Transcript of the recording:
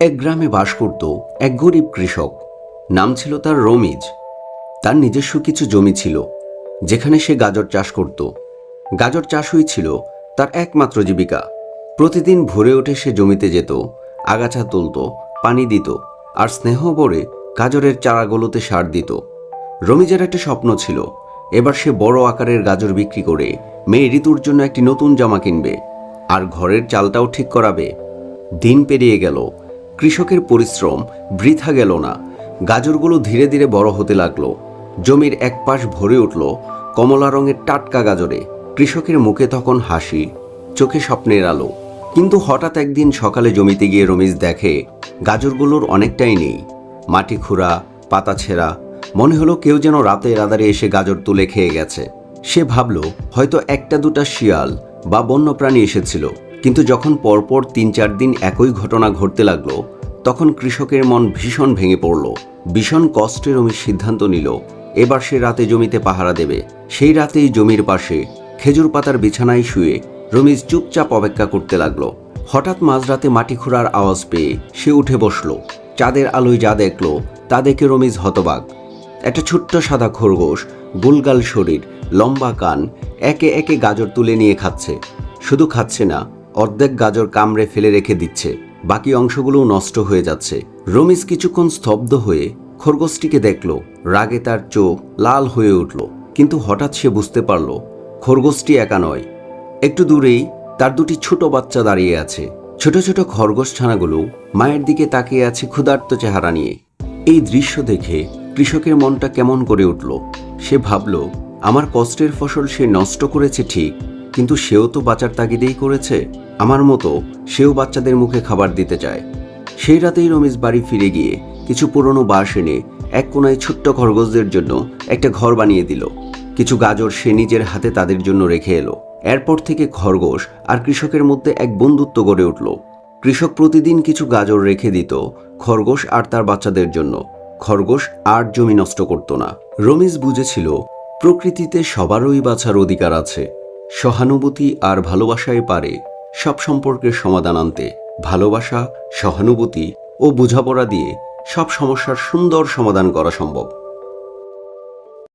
এক গ্রামে বাস করত এক গরিব কৃষক। নাম ছিল তার রমিজ। তার নিজস্ব কিছু জমি ছিল, যেখানে সে গাজর চাষ করত। গাজর চাষই ছিল তার একমাত্র জীবিকা। প্রতিদিন ভোরে উঠে সে জমিতে যেত, আগাছা তুলত, পানি দিত, আর স্নেহ ভরে গাজরের চারাগুলোতে সার দিত। রমিজের একটা স্বপ্ন ছিল, এবার সে বড় আকারের গাজর বিক্রি করে মেয়ে ঋতুর জন্য একটি নতুন জামা কিনবে, আর ঘরের চালটাও ঠিক করাবে। দিন পেরিয়ে গেল, কৃষকের পরিশ্রম বৃথা গেল না। গাজরগুলো ধীরে ধীরে বড় হতে লাগলো। জমির এক পাশ ভরে উঠল কমলা রঙের টাটকা গাজরে। কৃষকের মুখে তখন হাসি, চোখে স্বপ্নের আলো। কিন্তু হঠাৎ একদিন সকালে জমিতে গিয়ে রমিজ দেখে গাজরগুলোর অনেকটাই নেই। মাটি খুঁড়া, পাতা ছেঁড়া, মনে হলো কেউ যেন রাতের আঁধারে এসে গাজর তুলে খেয়ে গেছে। সে ভাবল হয়তো একটা দুটা শিয়াল বা বন্যপ্রাণী এসেছিল। কিন্তু যখন পরপর ৩-৪ দিন একই ঘটনা ঘটতে লাগলো, তখন কৃষকের মন ভীষণ ভেঙে পড়ল। ভীষণ কষ্টে রমিজ সিদ্ধান্ত নিল এবার সে রাতে জমিতে পাহারা দেবে। সেই রাতেই জমির পাশে খেজুর পাতার বিছানায় শুয়ে রমিজ চুপচাপ অপেক্ষা করতে লাগলো। হঠাৎ মাঝরাতে মাটি খোঁড়ার আওয়াজ পেয়ে সে উঠে বসল। চাঁদের আলোয় যা দেখল তা দেখে রমিজ হতবাক। একটা ছোট্ট সাদা খরগোশ, গোলগাল শরীর, লম্বা কান, একে একে গাজর তুলে নিয়ে খাচ্ছে। শুধু খাচ্ছে না, অর্ধেক গাজর কামড়ে ফেলে রেখে দিচ্ছে, বাকি অংশগুলোও নষ্ট হয়ে যাচ্ছে। রমিজ কিছুক্ষণ স্তব্ধ হয়ে খরগোশটিকে দেখল। রাগে তার চোখ লাল হয়ে উঠল। কিন্তু হঠাৎ সে বুঝতে পারল খরগোশটি একা নয়। একটু দূরেই তার দুটি ছোট বাচ্চা দাঁড়িয়ে আছে। ছোট ছোট খরগোশ ছানাগুলো মায়ের দিকে তাকিয়ে আছে ক্ষুধার্ত চেহারা নিয়ে। এই দৃশ্য দেখে কৃষকের মনটা কেমন করে উঠল। সে ভাবল, আমার কষ্টের ফসল সে নষ্ট করেছে ঠিক, কিন্তু সেও তো বাঁচার তাগিদেই করেছে। আমার মতো সেও বাচ্চাদের মুখে খাবার দিতে চায়। সেই রাতেই রমিজ বাড়ি ফিরে গিয়ে কিছু পুরনো বাঁশ এনে এক কোনায় ছোট্ট খরগোশদের জন্য একটা ঘর বানিয়ে দিল। কিছু গাজর সে নিজের হাতে তাদের জন্য রেখে এলো। এরপর থেকে খরগোশ আর কৃষকের মধ্যে এক বন্ধুত্ব গড়ে উঠল। কৃষক প্রতিদিন কিছু গাজর রেখে দিত খরগোশ আর তার বাচ্চাদের জন্য। খরগোশ আর জমি নষ্ট করত না। রমিজ বুঝেছিল প্রকৃতিতে সবারই বাঁচার অধিকার আছে। সহানুভূতি আর ভালোবাসায় পারে সব সম্পর্কের সমাধান আনতে। ভালোবাসা, সহানুভূতি ও বোঝাপড়া দিয়ে সব সমস্যার সুন্দর সমাধান করা সম্ভব।